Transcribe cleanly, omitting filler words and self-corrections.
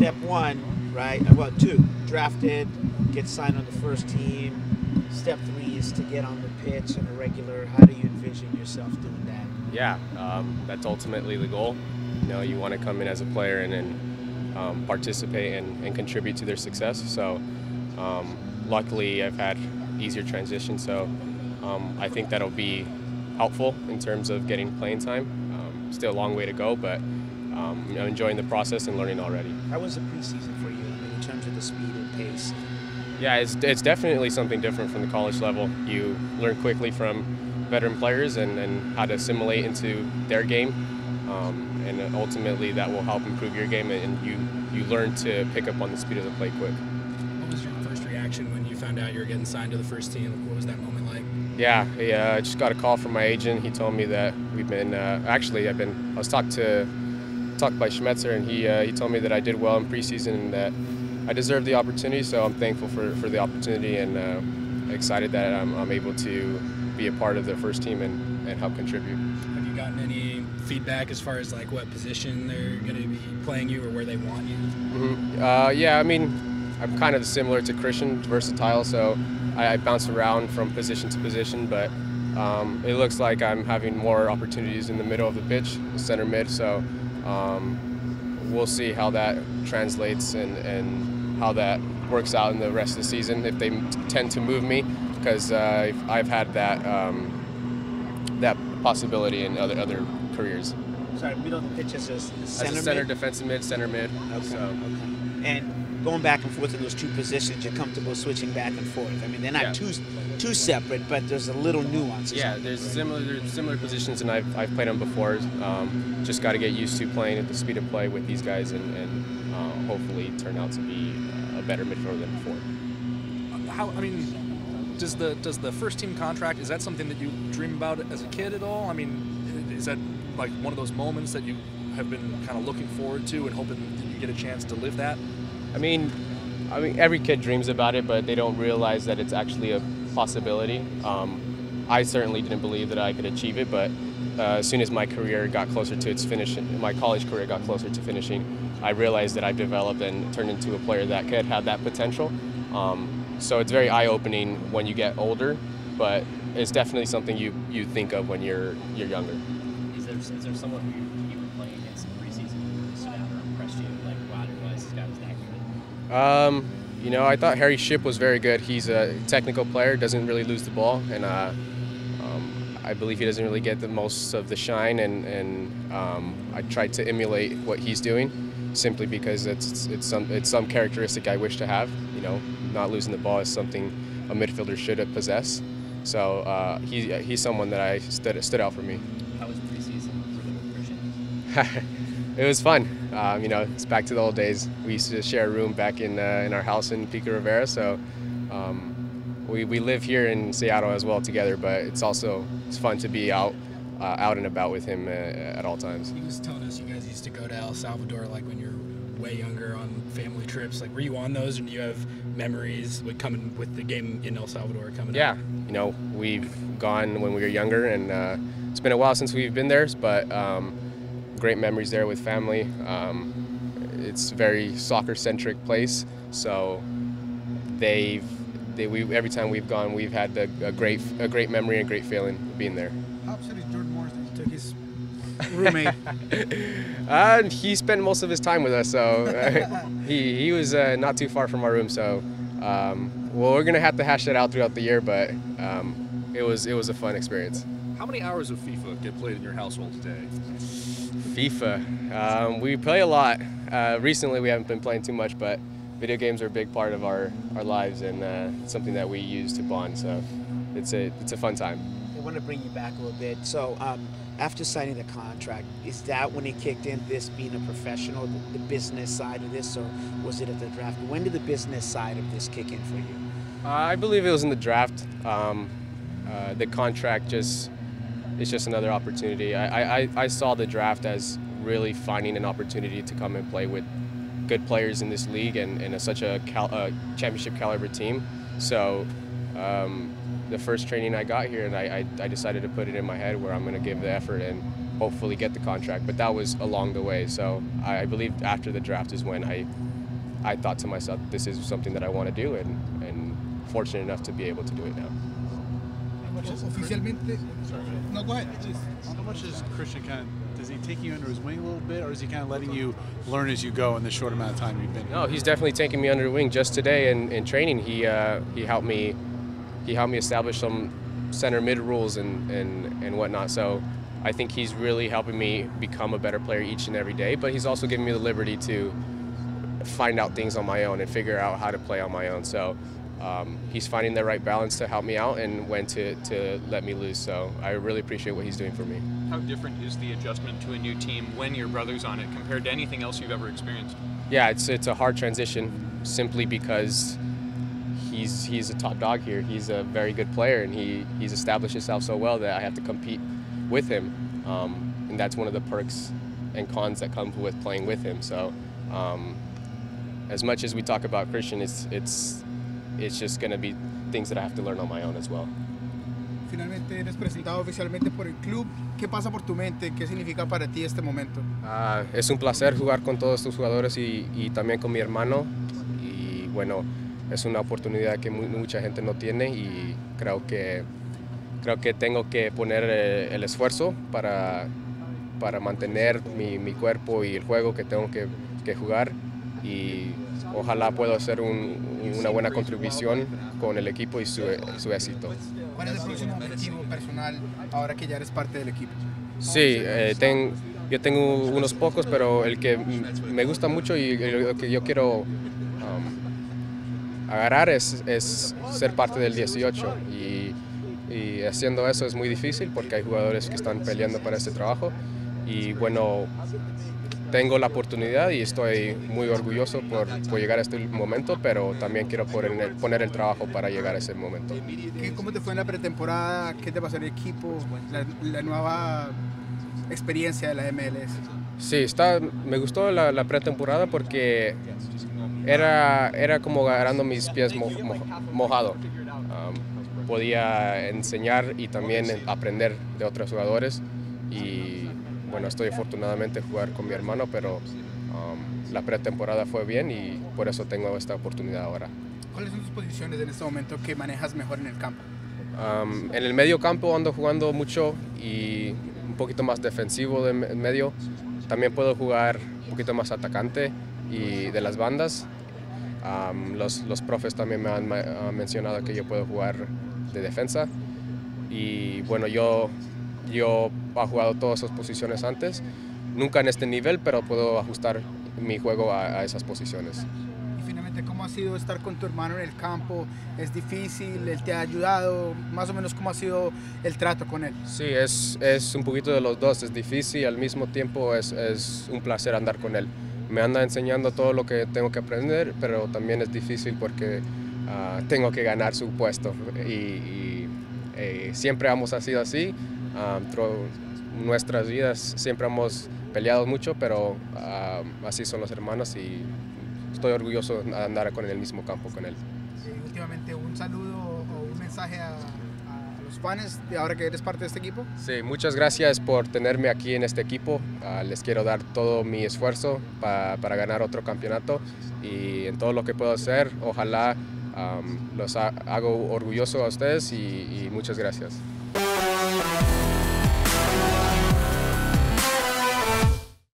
step one, right? Well, two, drafted, get signed on the first team. Step three is to get on the pitch on a regular. How do you envision yourself doing that? Yeah, that's ultimately the goal. You know, you want to come in as a player and participate and contribute to their success. So luckily I've had easier transition, so I think that'll be helpful in terms of getting playing time. Still a long way to go, but I'm enjoying the process and learning already. How was the preseason for you in terms of the speed and pace? Yeah, it's definitely something different from the college level. You learn quickly from veteran players and how to assimilate into their game, and ultimately that will help improve your game, and you learn to pick up on the speed of the play quick. What was your first reaction when you found out you were getting signed to the first team? What was that moment like? Yeah, I just got a call from my agent. He told me that we've been I was talked by Schmetzer, and he told me that I did well in preseason and that I deserve the opportunity, so I'm thankful for the opportunity and excited that I'm able to be a part of the first team and help contribute. Have you gotten any feedback as far as like what position they're going to be playing you or where they want you? Mm-hmm. Yeah, I mean, I'm kind of similar to Cristian, versatile, so I bounce around from position to position, but it looks like I'm having more opportunities in the middle of the pitch, center mid, so we'll see how that translates and how that works out in the rest of the season if they tend to move me, because I've had that that possibility in other careers. Sorry, middle of the pitch as a center As a center, mid? defensive mid, center mid. Okay, So. okay. And going back and forth in those two positions, you're comfortable switching back and forth. I mean, they're not too separate, but there's a little nuance. Yeah, there's similar positions, and I've played them before. Just got to get used to playing at the speed of play with these guys, and hopefully turn out to be a better midfielder than before. Does the first team contract, is that something that you dream about as a kid at all? I mean, is that like one of those moments that you have been kind of looking forward to and hoping that you get a chance to live that? I mean, every kid dreams about it, but they don't realize that it's actually a possibility. I certainly didn't believe that I could achieve it, but as soon as my career got closer to its finish, my college career got closer to finishing, I realized that I've developed and turned into a player that could have that potential. So it's very eye-opening when you get older, but it's definitely something you think of when you're younger. Is there someone who you were playing against in preseason who stood out or impressed you? Like, wow, I didn't realize this guy was that good? You know, I thought Harry Shipp was very good. He's a technical player, doesn't really lose the ball, and I believe he doesn't really get the most of the shine. And I tried to emulate what he's doing, simply because it's some characteristic I wish to have. You know, not losing the ball is something a midfielder should possess. So he's someone that I stood out for me. How was preseason with Cristian? It was fun. You know, it's back to the old days. We used to share a room back in our house in Pico Rivera, so we live here in Seattle as well together, but it's fun to be out and about with him at all times. He was telling us you guys used to go to El Salvador like when you're way younger on family trips. Like, were you on those, and do you have memories with coming with the game in El Salvador coming up? Yeah, you know, we've gone when we were younger, and it's been a while since we've been there, but great memories there with family. It's a very soccer-centric place, so every time we've gone, we've had a great memory and great feeling being there. How upset is Jordan Morris that he took his roommate? He spent most of his time with us, so he was not too far from our room. So, well, we're gonna have to hash that out throughout the year, but it was a fun experience. How many hours of FIFA get played in your household today? FIFA, we play a lot. Recently, we haven't been playing too much, but video games are a big part of our lives, and something that we use to bond. So, it's a fun time. I want to bring you back a little bit. So after signing the contract, is that when it kicked in, this being a professional, the business side of this, or was it at the draft? When did the business side of this kick in for you? I believe it was in the draft. The contract it's just another opportunity. I saw the draft as really finding an opportunity to come and play with good players in this league and such a championship caliber team. So the first training I got here, and I decided to put it in my head where I'm going to give the effort and hopefully get the contract. But that was along the way. So I believe after the draft is when I I thought to myself, this is something that I want to do, and fortunate enough to be able to do it now. Oficialmente, no, go ahead. How much is Cristian does he take you under his wing a little bit, or is he kind of letting you learn as you go in the short amount of time you've been here? No, he's definitely taking me under the wing. Just today in training, he helped me establish some center mid rules and whatnot. So I think he's really helping me become a better player each and every day. But he's also giving me the liberty to find out things on my own and figure out how to play on my own. So he's finding the right balance to help me out and when to let me loose. So I really appreciate what he's doing for me. How different is the adjustment to a new team when your brother's on it compared to anything else you've ever experienced? Yeah, it's a hard transition simply because he's a top dog here. He's a very good player, and he's established himself so well that I have to compete with him, and that's one of the perks and cons that come with playing with him. So as much as we talk about Cristian, it's just going to be things that I have to learn on my own as well. Finalmente eres presentado oficialmente por el club. ¿Qué pasa por tu mente? ¿Qué significa para ti este momento? Es un placer jugar con todos estos jugadores y también con mi hermano. Y bueno, es una oportunidad que mucha gente no tiene y creo que tengo que poner el esfuerzo para mantener mi cuerpo y el juego que tengo que jugar. Y ojalá pueda hacer una buena contribución con el equipo y su éxito. ¿Cuál es el próximo objetivo personal ahora que ya eres parte del equipo? Sí, yo tengo unos pocos, pero el que me gusta mucho y lo que yo quiero agarrar es ser parte del 18 y haciendo eso es muy difícil porque hay jugadores que están peleando para este trabajo y bueno, tengo la oportunidad y estoy muy orgulloso por llegar a este momento, pero también quiero poner el trabajo para llegar a ese momento. ¿Cómo te fue en la pretemporada? ¿Qué te pasó en el equipo? La nueva experiencia de la MLS. Sí, me gustó la pretemporada porque era como agarrando mis pies mojado. Podía enseñar y también aprender de otros jugadores y bueno, estoy afortunadamente jugar con mi hermano, pero la pretemporada fue bien y por eso tengo esta oportunidad ahora. ¿Cuáles son tus posiciones en este momento que manejas mejor en el campo? En el medio campo ando jugando mucho y un poquito más defensivo de medio. También puedo jugar un poquito más atacante y de las bandas. Los profes también me han mencionado que yo puedo jugar de defensa y bueno, yo he jugado todas esas posiciones antes, nunca en este nivel, pero puedo ajustar mi juego a esas posiciones. Y finalmente, ¿cómo ha sido estar con tu hermano en el campo? ¿Es difícil? ¿Él te ha ayudado? Más o menos, ¿cómo ha sido el trato con él? Sí, es un poquito de los dos, es difícil y al mismo tiempo es un placer andar con él. Me anda enseñando todo lo que tengo que aprender, pero también es difícil porque tengo que ganar su puesto y siempre hemos sido así. Nuestras vidas siempre hemos peleado mucho, pero así son los hermanos y estoy orgulloso de andar con el mismo campo con él. Últimamente, un saludo o un mensaje a los fans de ahora que eres parte de este equipo. Sí, muchas gracias por tenerme aquí en este equipo. Les quiero dar todo mi esfuerzo para ganar otro campeonato y en todo lo que puedo hacer, ojalá los hago orgullosos a ustedes y muchas gracias.